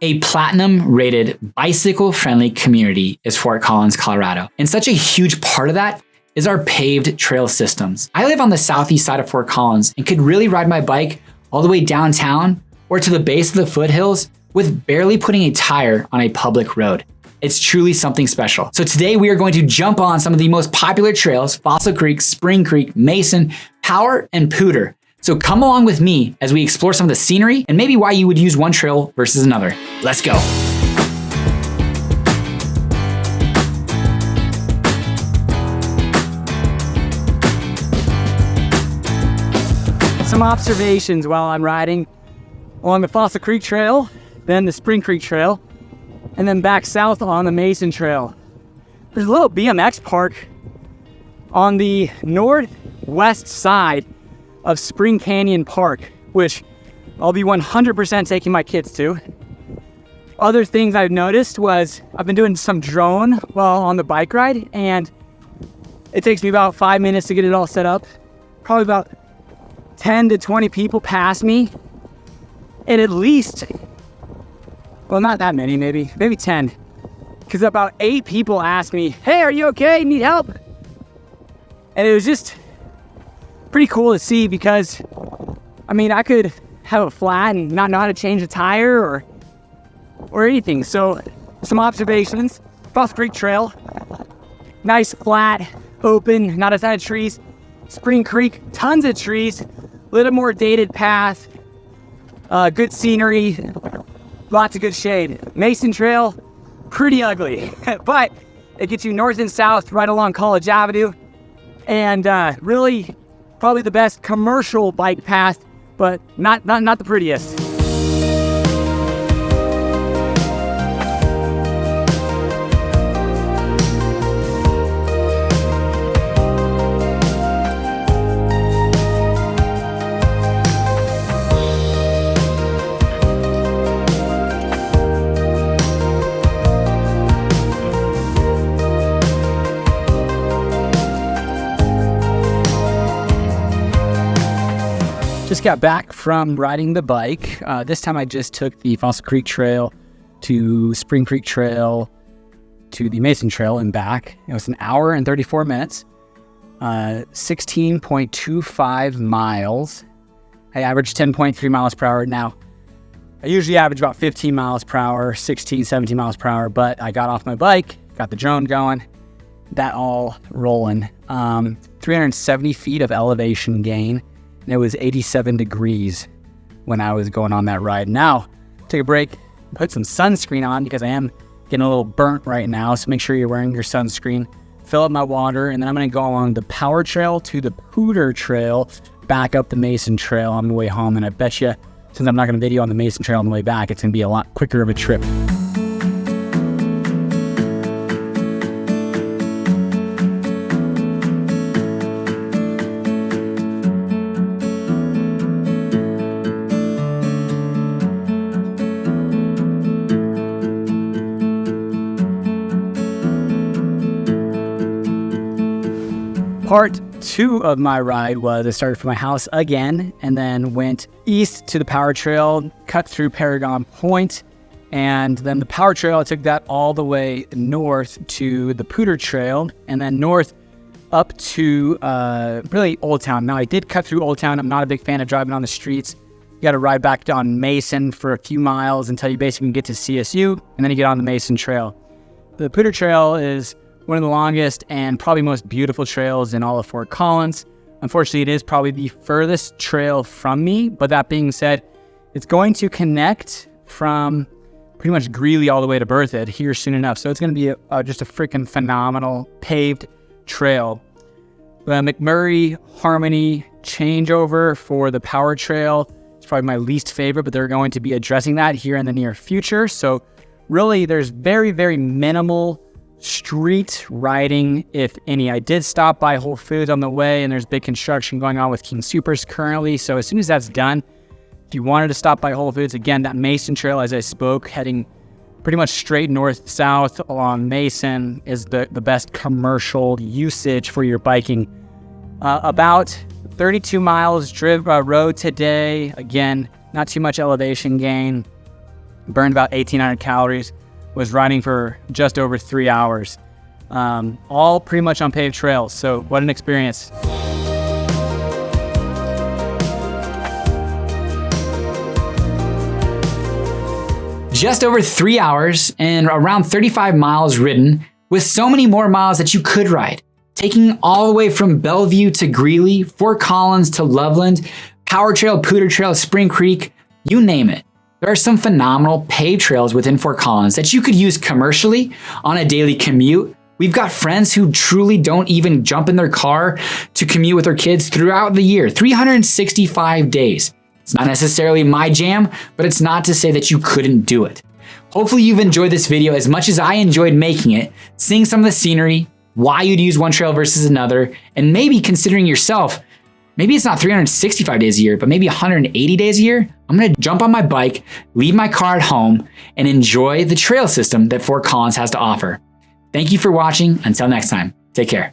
A platinum rated bicycle friendly community is Fort Collins, Colorado. And such a huge part of that is our paved trail systems. I live on the southeast side of Fort Collins and could really ride my bike all the way downtown or to the base of the foothills with barely putting a tire on a public road. It's truly something special. So today we are going to jump on some of the most popular trails: Fossil Creek, Spring Creek, Mason, Power, and Pooter. So come along with me as we explore some of the scenery and maybe why you would use one trail versus another. Let's go. Some observations while I'm riding along the Fossil Creek Trail, then the Spring Creek Trail, and then back south on the Mason Trail. There's a little BMX park on the northwest side of Spring Canyon Park, which I'll be 100% taking my kids to. Other things I've noticed was I've been doing some drone while on the bike ride, and it takes me about 5 minutes to get it all set up. Probably about 10 to 20 people pass me, and at least, well, not that many, maybe 10, because about 8 people asked me, "Hey, are you okay? Need help?" And it was just pretty cool to see, because I mean, I could have a flat and not know how to change a tire or anything. So some observations: Fossil Creek Trail, nice, flat, open, not a ton of trees. Spring Creek, tons of trees, a little more dated path, good scenery, lots of good shade. Mason Trail, pretty ugly, but it gets you north and south right along College Avenue, and really probably the best commercial bike path, but not the prettiest. Just got back from riding the bike. This time I just took the Fossil Creek Trail to Spring Creek Trail to the Mason Trail and back. It was an hour and 34 minutes, 16.25 miles. I averaged 10.3 miles per hour. Now, I usually average about 15 miles per hour, 16, 17 miles per hour, but I got off my bike, got the drone going, that all rolling. 370 feet of elevation gain. And it was 87 degrees when I was going on that ride. Now, take a break, put some sunscreen on because I am getting a little burnt right now. So make sure you're wearing your sunscreen. Fill up my water, and then I'm going to go along the Power Trail to the Pooter Trail, back up the Mason Trail on the way home. And I bet you, since I'm not going to video on the Mason Trail on the way back, it's going to be a lot quicker of a trip. Part 2 of my ride was I started from my house again and then went east to the Power Trail, cut through Paragon Point, and then the Power Trail, I took that all the way north to the Pooter Trail, and then north up to really Old Town. Now, I did cut through Old Town. I'm not a big fan of driving on the streets. You got to ride back down Mason for a few miles until you basically get to CSU, and then you get on the Mason Trail. The Pooter Trail is one of the longest and probably most beautiful trails in all of Fort Collins. Unfortunately, it is probably the furthest trail from me, but that being said, it's going to connect from pretty much Greeley all the way to Berthoud here soon enough. So it's going to be just a freaking phenomenal paved trail. The McMurray Harmony changeover for the Power Trail is probably my least favorite, but they're going to be addressing that here in the near future. So really, there's very, very minimal street riding, if any. I did stop by Whole Foods on the way, and there's big construction going on with King Soopers currently. So as soon as that's done, if you wanted to stop by Whole Foods, again, that Mason Trail, as I spoke, heading pretty much straight north-south along Mason is the best commercial usage for your biking. About 32 miles road today. Again, not too much elevation gain. burned about 1,800 calories, was riding for just over 3 hours. All pretty much on paved trails, so what an experience. Just over 3 hours and around 35 miles ridden, with so many more miles that you could ride. Taking all the way from Bellevue to Greeley, Fort Collins to Loveland, Power Trail, Pooter Trail, Spring Creek, you name it. There are some phenomenal paved trails within Fort Collins that you could use commercially on a daily commute. We've got friends who truly don't even jump in their car to commute with their kids throughout the year, 365 days. It's not necessarily my jam, but it's not to say that you couldn't do it. Hopefully you've enjoyed this video as much as I enjoyed making it, seeing some of the scenery, why you'd use one trail versus another, and maybe considering yourself, maybe it's not 365 days a year, but maybe 180 days a year. I'm gonna jump on my bike, leave my car at home, and enjoy the trail system that Fort Collins has to offer. Thank you for watching. Until next time, take care.